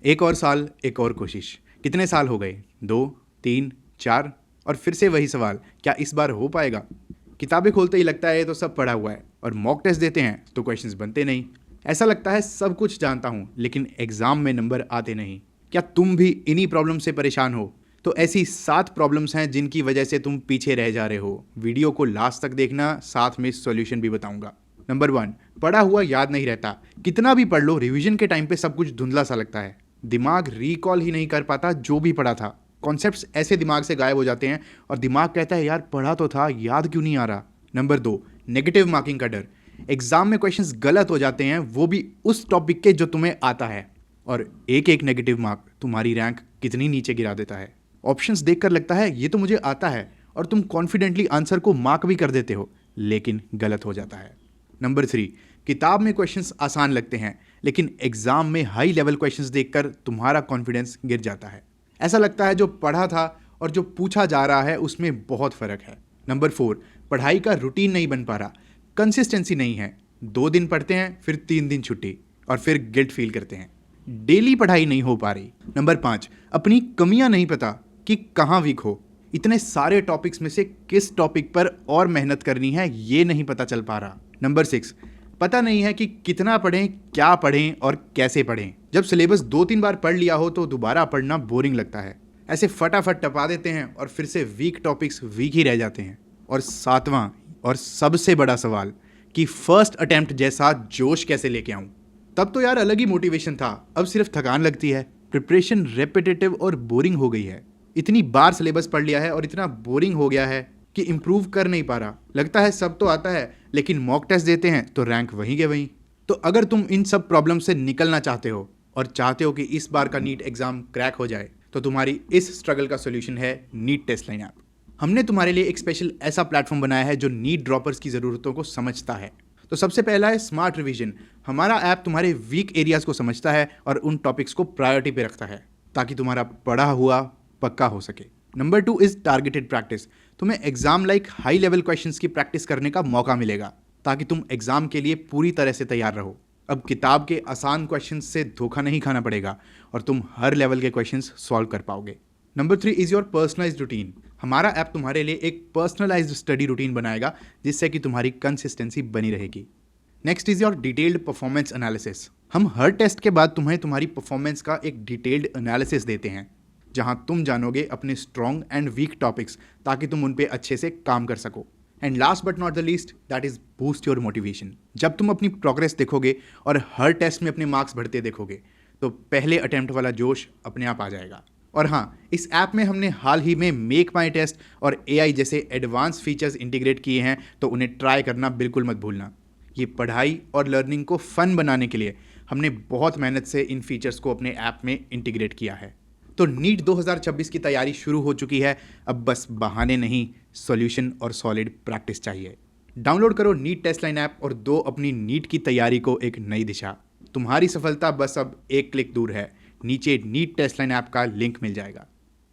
एक और साल, एक और कोशिश। कितने साल हो गए? 2, 3, 4 और फिर से वही सवाल, क्या इस बार हो पाएगा? किताबें खोलते ही लगता है ये तो सब पढ़ा हुआ है, और मॉक टेस्ट देते हैं तो क्वेश्चंस बनते नहीं। ऐसा लगता है सब कुछ जानता हूँ लेकिन एग्जाम में नंबर आते नहीं। क्या तुम भी इन्हीं प्रॉब्लम से परेशान हो? तो ऐसी 7 प्रॉब्लम्स हैं जिनकी वजह से तुम पीछे रह जा रहे हो। वीडियो को लास्ट तक देखना, साथ में सॉल्यूशन भी बताऊंगा। नंबर 1, पढ़ा हुआ याद नहीं रहता। कितना भी पढ़ लो, रिवीजन के टाइम पे सब कुछ धुंधला सा लगता है। दिमाग रिकॉल ही नहीं कर पाता जो भी पढ़ा था। कॉन्सेप्ट्स ऐसे दिमाग से गायब हो जाते हैं और दिमाग कहता है यार पढ़ा तो था, याद क्यों नहीं आ रहा। नंबर 2, नेगेटिव मार्किंग का डर। एग्जाम में क्वेश्चंस गलत हो जाते हैं, वो भी उस टॉपिक के जो तुम्हें आता है, और एक एक नेगेटिव मार्क तुम्हारी रैंक कितनी नीचे गिरा देता है। ऑप्शंस देखकर लगता है ये तो मुझे आता है, और तुम कॉन्फिडेंटली आंसर को मार्क भी कर देते हो, लेकिन गलत हो जाता है। नंबर 3, किताब में क्वेश्चंस आसान लगते हैं लेकिन एग्जाम में हाई लेवल क्वेश्चंस देखकर तुम्हारा कॉन्फिडेंस गिर जाता है। ऐसा लगता है जो पढ़ा था और जो पूछा जा रहा है उसमें बहुत फर्क है। नंबर 4, पढ़ाई का रूटीन नहीं बन पा रहा, कंसिस्टेंसी नहीं है। 2 दिन पढ़ते हैं, फिर 3 दिन छुट्टी, और फिर गिल्ट फील करते हैं। डेली पढ़ाई नहीं हो पा रही। नंबर 5, अपनी कमियां नहीं पता कि कहाँ वीक हो। इतने सारे टॉपिक्स में से किस टॉपिक पर और मेहनत करनी है ये नहीं पता चल पा रहा। नंबर 6, पता नहीं है कि कितना पढ़ें, क्या पढ़ें और कैसे पढ़ें। जब सिलेबस 2-3 बार पढ़ लिया हो तो दोबारा पढ़ना बोरिंग लगता है। ऐसे फटाफट टपा देते हैं और फिर से वीक टॉपिक्स वीक ही रह जाते हैं। और 7वां और सबसे बड़ा सवाल कि फर्स्ट अटेम्प्ट जैसा जोश कैसे लेके आऊं। तब तो यार अलग ही मोटिवेशन था, अब सिर्फ थकान लगती है। प्रिपरेशन रेपिटेटिव और बोरिंग हो गई है। इतनी बार सिलेबस पढ़ लिया है और इतना बोरिंग हो गया है कि इंप्रूव कर नहीं पा रहा। लगता है सब तो आता है लेकिन मॉक टेस्ट देते हैं तो रैंक वहीं के वहीं। तो अगर तुम इन सब प्रॉब्लम से निकलना चाहते हो और चाहते हो कि इस बार का नीट एग्जाम क्रैक हो जाए, तो तुम्हारी इस स्ट्रगल का सोल्यूशन है नीट टेस्ट लाइन ऐप। हमने तुम्हारे लिए एक स्पेशल ऐसा प्लेटफॉर्म बनाया है जो नीट ड्रॉपर्स की ज़रूरतों को समझता है। तो सबसे पहला है स्मार्ट रिवीजन। हमारा ऐप तुम्हारे वीक एरियाज़ को समझता है और उन टॉपिक्स को प्रायोरिटी पे रखता है ताकि तुम्हारा पढ़ा हुआ पक्का हो सके। Number 2 is targeted practice. तुम्हें exam like high level questions की प्रैक्टिस करने का मौका मिलेगा ताकि तुम एग्जाम के लिए पूरी तरह से तैयार रहो। अब किताब के आसान क्वेश्चंस से धोखा नहीं खाना पड़ेगा और तुम हर लेवल के क्वेश्चंस सॉल्व कर पाओगे। Number 3 is your personalised routine. हमारा ऐप तुम्हारे लिए एक पर्सनलाइज्ड स्टडी रूटीन बनाएगा जिससे कि तुम्हारी कंसिस्टेंसी बनी रहेगी। Next is your detailed performance analysis. हम हर टेस्ट के बाद तुम्हें तुम्हारी परफॉर्मेंस का एक डिटेल्ड एनालिसिस देते हैं जहां तुम जानोगे अपने स्ट्रॉन्ग एंड वीक टॉपिक्स ताकि तुम उन पे अच्छे से काम कर सको। And last but not the least, that is boost your motivation. जब तुम अपनी प्रोग्रेस देखोगे और हर टेस्ट में अपने मार्क्स बढ़ते देखोगे तो पहले अटेम्प्ट वाला जोश अपने आप आ जाएगा। और हाँ, इस ऐप में हमने हाल ही में मेक माई टेस्ट और AI जैसे एडवांस फीचर्स इंटीग्रेट किए हैं, तो उन्हें ट्राई करना बिल्कुल मत भूलना। ये पढ़ाई और लर्निंग को फन बनाने के लिए हमने बहुत मेहनत से इन फीचर्स को अपने ऐप में इंटीग्रेट किया है। तो नीट 2026 की तैयारी शुरू हो चुकी है। अब बस बहाने नहीं, सॉल्यूशन और सॉलिड प्रैक्टिस चाहिए। डाउनलोड करो नीट टेस्ट लाइन ऐप और दो अपनी नीट की तैयारी को एक नई दिशा। तुम्हारी सफलता बस अब एक क्लिक दूर है। नीचे नीट टेस्ट लाइन ऐप का लिंक मिल जाएगा।